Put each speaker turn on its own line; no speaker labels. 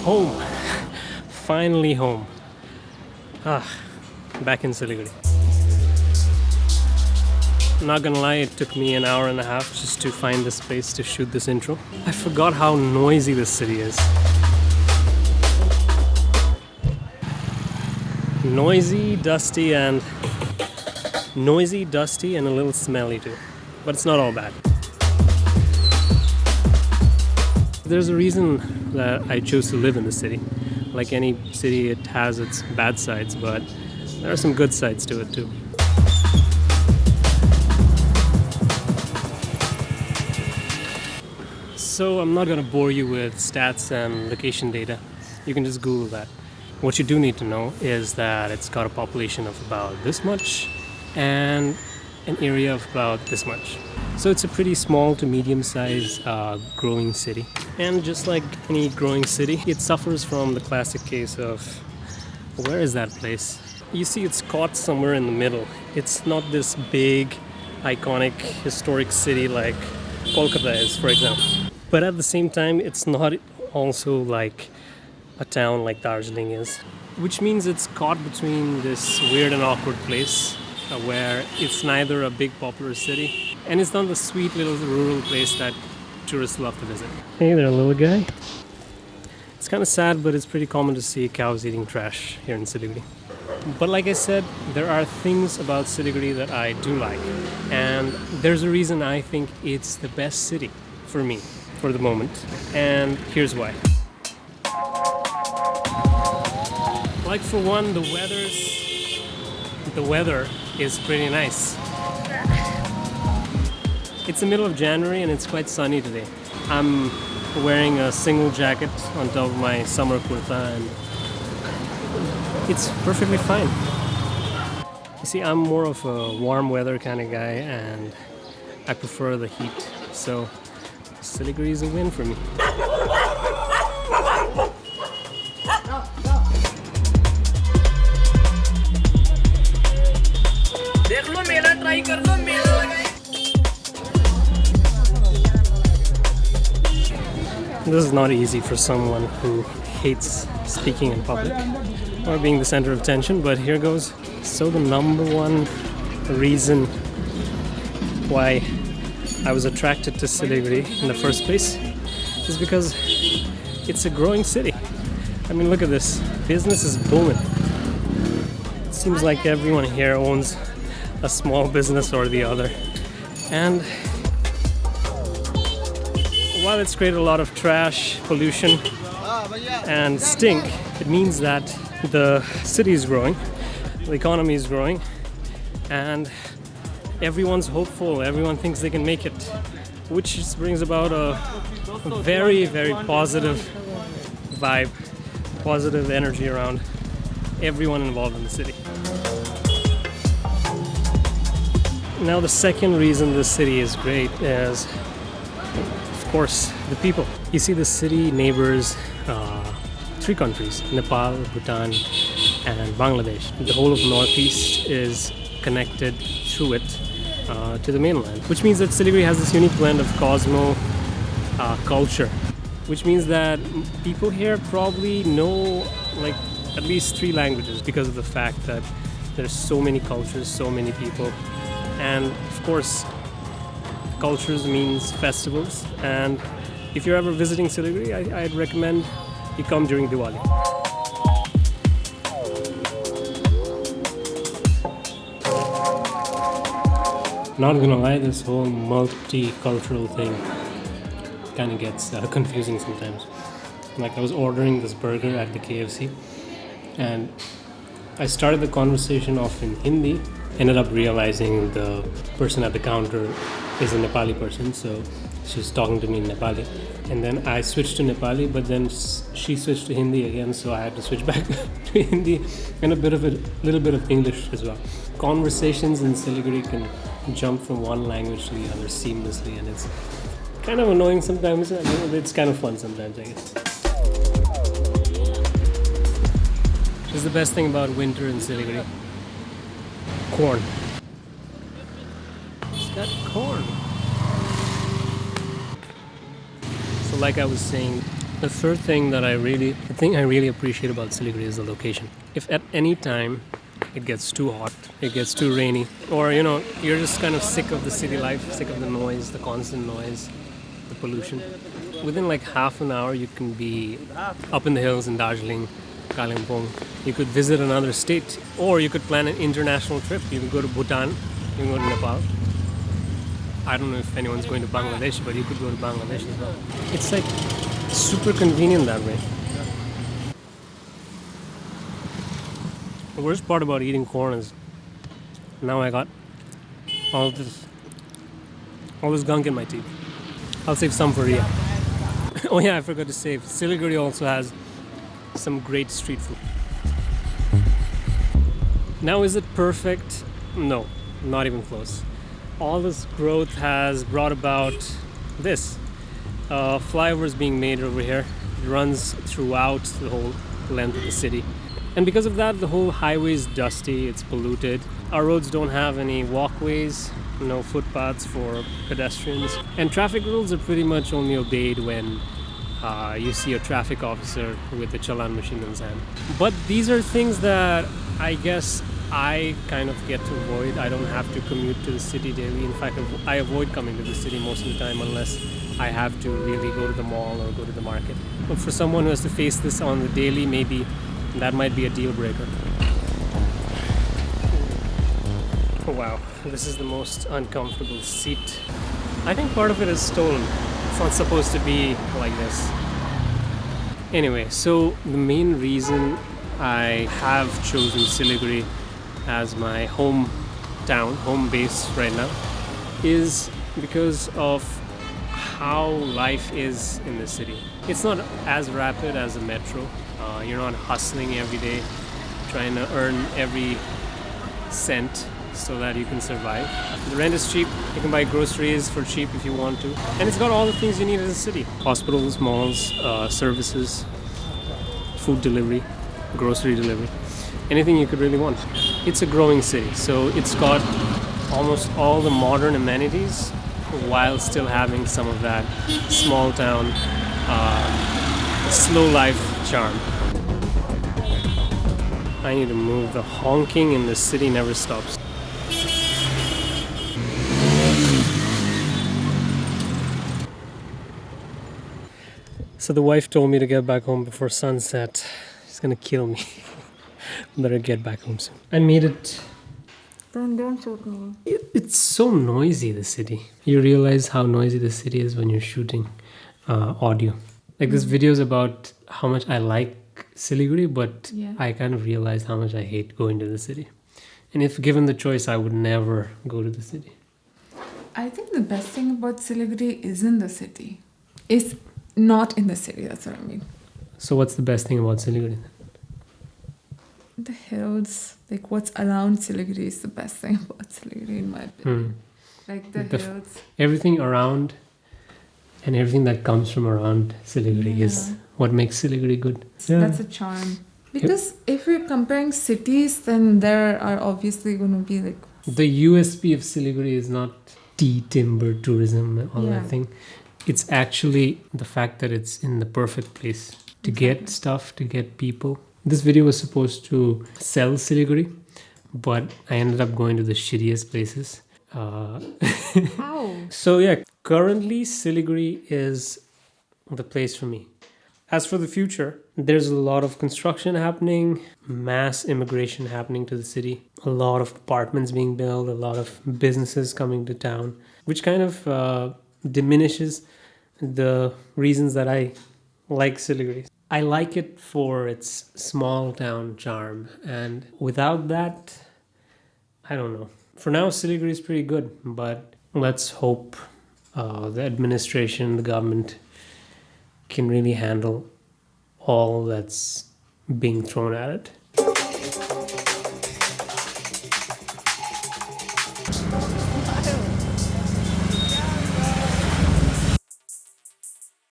Home. Finally home. Back in Siliguri. Not gonna lie, it took me an hour and a half just to find this place to shoot this intro. I forgot how noisy this city is. Noisy, dusty, and a little smelly too. But it's not all bad. There's a reason that I chose to live in the city. Like any city, it has its bad sides, but there are some good sides to it too. So I'm not gonna bore you with stats and location data. You can just Google that. What you do need to know is that it's got a population of about this much and an area of about this much. So it's a pretty small to medium-sized growing city. And just like any growing city, it suffers from the classic case of, where is that place? You see, it's caught somewhere in the middle. It's not this big, iconic, historic city like Kolkata is, for example. But at the same time, it's not also like a town like Darjeeling is. Which means it's caught between this weird and awkward place where it's neither a big popular city and it's not the sweet little rural place that tourists love to visit. Hey there, little guy. It's kind of sad, but it's pretty common to see cows eating trash here in Siliguri. But like I said, there are things about Siliguri that I do like, and there's a reason I think it's the best city for me for the moment, and here's why. Like for one, the weather is pretty nice. It's the middle of January and it's quite sunny today. I'm wearing a single jacket on top of my summer kurta and it's perfectly fine. You see, I'm more of a warm weather kind of guy and I prefer the heat. So Siliguri is a win for me. This is not easy for someone who hates speaking in public or being the center of attention, but here goes. So the number one reason why I was attracted to Siliguri in the first place is because it's a growing city. I mean, look at this. Business is booming. It seems like everyone here owns a small business or the other. And while it's created a lot of trash, pollution, and stink, it means that the city is growing, the economy is growing, and everyone's hopeful, everyone thinks they can make it, which just brings about a very, very positive vibe, positive energy around everyone involved in the city. Now the second reason this city is great is, of course, the people. You see, the city neighbors three countries, Nepal, Bhutan, and Bangladesh. The whole of Northeast is connected through it to the mainland, which means that Siliguri has this unique blend of cosmo culture, which means that people here probably know like at least 3 languages because of the fact that there's so many cultures, so many people, and of course cultures means festivals, and if you're ever visiting Siliguri, I'd recommend you come during Diwali. Not gonna lie, this whole multicultural thing kind of gets confusing sometimes. Like, I was ordering this burger at the KFC and I started the conversation off in Hindi, ended up realizing the person at the counter is a Nepali person, so she's talking to me in Nepali. And then I switched to Nepali, but then she switched to Hindi again, so I had to switch back to Hindi and a little bit of English as well. Conversations in Siliguri can jump from one language to the other seamlessly, and it's kind of annoying sometimes. I mean, it's kind of fun sometimes, I guess. Which is the best thing about winter in Siliguri? Corn. It's got corn. So like I was saying, The third thing that the thing I really appreciate about Siliguri is the location. If at any time it gets too hot, it gets too rainy, or you're just kind of sick of the city life, sick of the noise, the constant noise, the pollution, within like half an hour you can be up in the hills in Darjeeling, Kalimpong. You could visit another state, or you could plan an international trip. You could go to Bhutan, you can go to Nepal. I don't know if anyone's going to Bangladesh, but you could go to Bangladesh as well. It's like super convenient that way. The worst part about eating corn is now I got all this gunk in my teeth. I'll save some for Ria. Oh yeah, I forgot to say, Siliguri also has some great street food. Now, is it perfect? No, not even close. All this growth has brought about this. Flyover is being made over here. It runs throughout the whole length of the city. And because of that, the whole highway is dusty, it's polluted. Our roads don't have any walkways, no footpaths for pedestrians. And traffic rules are pretty much only obeyed when you see a traffic officer with the challan machine in his hand. But these are things that I guess I kind of get to avoid. I don't have to commute to the city daily. In fact, I avoid coming to the city most of the time unless I have to really go to the mall or go to the market. But for someone who has to face this on the daily, maybe that might be a deal breaker. Oh, wow, this is the most uncomfortable seat. I think part of it is stolen. It's not supposed to be like this. Anyway, so the main reason I have chosen Siliguri as my home base right now, is because of how life is in the city. It's not as rapid as a metro. You're not hustling every day, trying to earn every cent so that you can survive. The rent is cheap. You can buy groceries for cheap if you want to. And it's got all the things you need in a city. Hospitals, malls, services, food delivery, grocery delivery. Anything you could really want. It's a growing city, so it's got almost all the modern amenities while still having some of that small town, slow life charm. I need to move. The honking in the city never stops. So the wife told me to get back home before sunset. She's gonna kill me. Better get back home soon. I made it.
Don't shoot me.
It's so noisy, the city. You realize how noisy the city is when you're shooting audio. Like this video is about how much I like Siliguri, but
Yeah.
I kind of realized how much I hate going to the city. And if given the choice, I would never go to the city.
I think the best thing about Siliguri is in the city. It's not in the city, that's what I mean.
So what's the best thing about Siliguri?
The hills, like what's around Siliguri is the best thing about Siliguri in my opinion. Like the hills.
Everything around and everything that comes from around Siliguri is what makes Siliguri good.
That's a charm. Because if we're comparing cities, then there are obviously going to be like...
The USP of Siliguri is not tea, timber, tourism, and all that thing. It's actually the fact that it's in the perfect place to get stuff, to get people. This video was supposed to sell Siliguri, but I ended up going to the shittiest places.
How?
So yeah, currently Siliguri is the place for me. As for the future, there's a lot of construction happening, mass immigration happening to the city, a lot of apartments being built, a lot of businesses coming to town, which kind of diminishes the reasons that I like Siliguri. I like it for its small town charm, and without that, I don't know. For now, Siliguri is pretty good, but let's hope the administration, the government can really handle all that's being thrown at it.